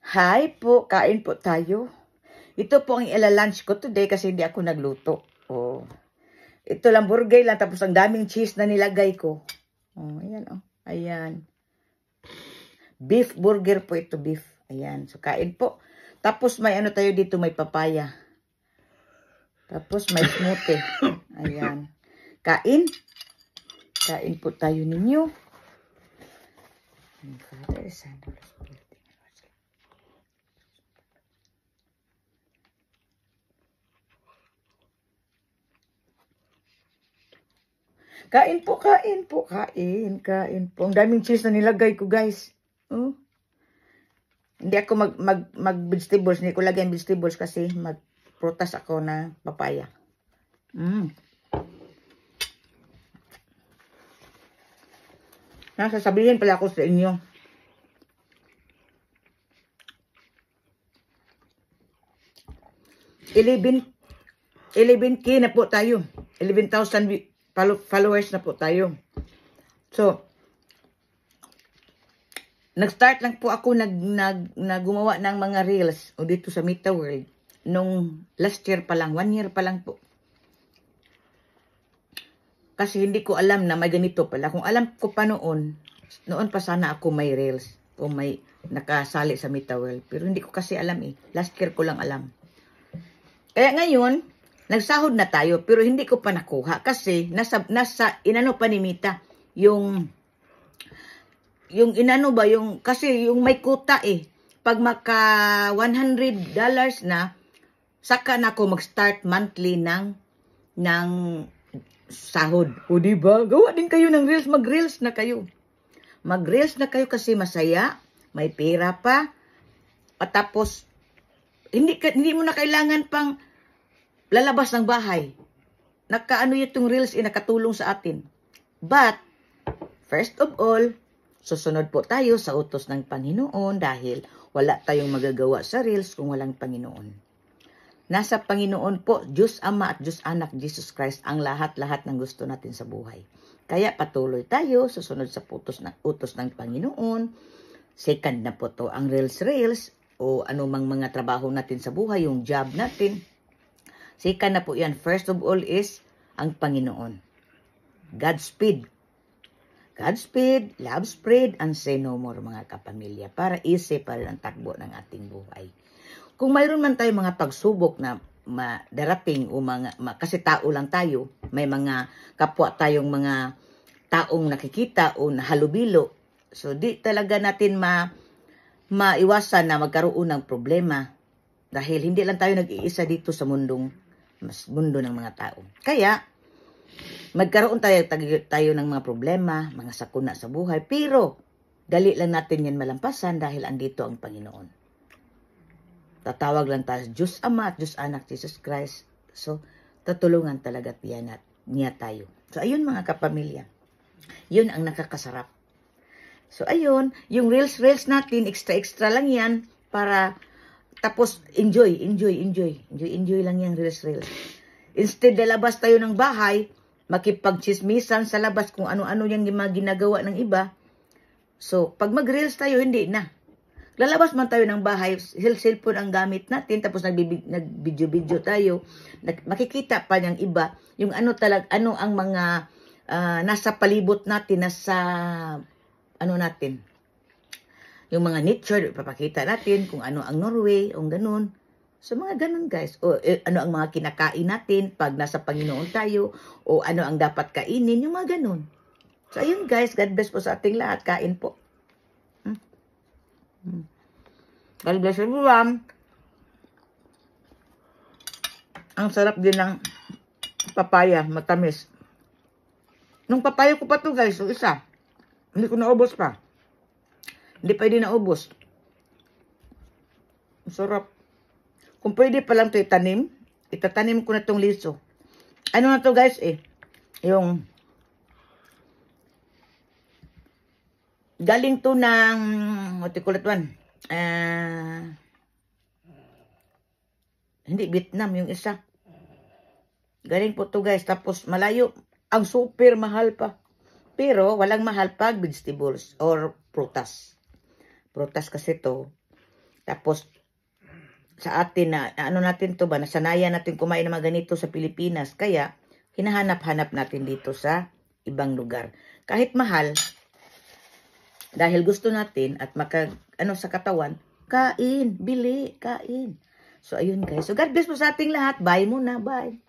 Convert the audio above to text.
Hi po, kain po tayo. Ito po ang ila-lunch ko today kasi hindi ako nagluto. Oh. Ito lang burger lang tapos ang daming cheese na nilagay ko. Oh, ayan oh. Ayan. Beef burger po ito, beef. Ayan, so kain po. Tapos may ano tayo dito, may papaya. Tapos may smoothie. Ayan. Kain. Kain po tayo ninyo. Kain po, kain po, kain po. Ang daming cheese na nilagay ko, guys. Oh. Hindi ako mag-vegetables. Hindi ko lagyan vegetables kasi mag-prutas ako na papaya. Sasabihin pala ako sa inyo. 11K na po tayo. 11,000 followers na po tayo. So, nag-start lang po ako gumawa ng mga reels o dito sa Meta World nung last year pa lang, 1 year pa lang po. Kasi hindi ko alam na may ganito pala. Kung alam ko pa noon pa sana ako may reels o may nakasali sa Meta World. Pero hindi ko kasi alam eh. Last year ko lang alam. Kaya ngayon, nagsahod na tayo pero hindi ko pa nakuha kasi nasa inano pa ni Mita yung inano ba yung kasi yung may kuta eh pag maka $100 na saka na ako mag-start monthly ng sahod. O diba? Gawa din kayo ng reels, mag-reels na kayo. Mag-reels na kayo kasi masaya, may pera pa. At tapos hindi mo na kailangan pang lalabas ng bahay. Nakaano itong reels nakatulong sa atin. But, first of all, susunod po tayo sa utos ng Panginoon dahil wala tayong magagawa sa reels kung walang Panginoon. Nasa Panginoon po, Diyos Ama at Diyos Anak, Jesus Christ, ang lahat-lahat ng gusto natin sa buhay. Kaya patuloy tayo, susunod sa utos ng Panginoon. Second na po to ang reels o anumang mga trabaho natin sa buhay, yung job natin. Second na po yan. First of all is ang Panginoon. Godspeed. Godspeed, love spread, and say no more mga kapamilya. Para easy pa rin ang takbo ng ating buhay. Kung mayroon man tayo mga pagsubok na darating o kasi tao lang tayo, may mga kapwa tayong mga taong nakikita o nahalubilo. So di talaga natin maiwasan na magkaroon ng problema. Dahil hindi lang tayo nag-iisa dito sa mundo ng mga tao. Kaya, magkaroon tayo ng mga problema, mga sakuna sa buhay, pero dali lang natin yan malampasan dahil andito ang Panginoon. Tatawag lang tayo Diyos Ama at Diyos Anak, Jesus Christ. So, tutulungan talaga niya tayo. So, ayun mga kapamilya. Yun ang nakakasarap. So, ayun, yung reels natin, extra lang yan para tapos, enjoy lang yung reels. Instead, lalabas tayo ng bahay, makipagchismisan sa labas kung ano-ano yung ginagawa ng iba. So, pag mag-reels tayo, hindi na. Lalabas man tayo ng bahay, cellphone ang gamit natin, tapos nag-video tayo, makikita pa niyang iba, yung ano ang mga nasa palibot natin, nasa natin. Yung mga nature, papakita natin kung ano ang Norway, o ganun. So, mga ganun guys. O ano ang mga kinakain natin pag nasa Panginoon tayo, o ano ang dapat kainin, yung mga ganun. So, ayun guys, God bless po sa ating lahat. Kain po. God bless everyone. Ang sarap din ng papaya, matamis. Nung papaya ko pa to guys, so isa. Hindi ko naubos pa. Hindi pwede naubos. Sarap. Kung pwede pa lang ito itanim, itatanim ko na itong liso. Ano na to guys eh? Yung galing to ng what you call it one? Hindi, Vietnam yung isa. Galing po to guys. Tapos malayo. Ang super mahal pa. Pero walang mahal pag vegetables or prutas. Prutas kasi to Tapos, sa atin na ano natin to ba, nasanayan natin kumain ng mga ganito sa Pilipinas. Kaya, hinahanap-hanap natin dito sa ibang lugar. Kahit mahal, dahil gusto natin at sa katawan, kain, bili, kain. So, ayun guys. So, God bless po sa ating lahat. Bye muna. Bye.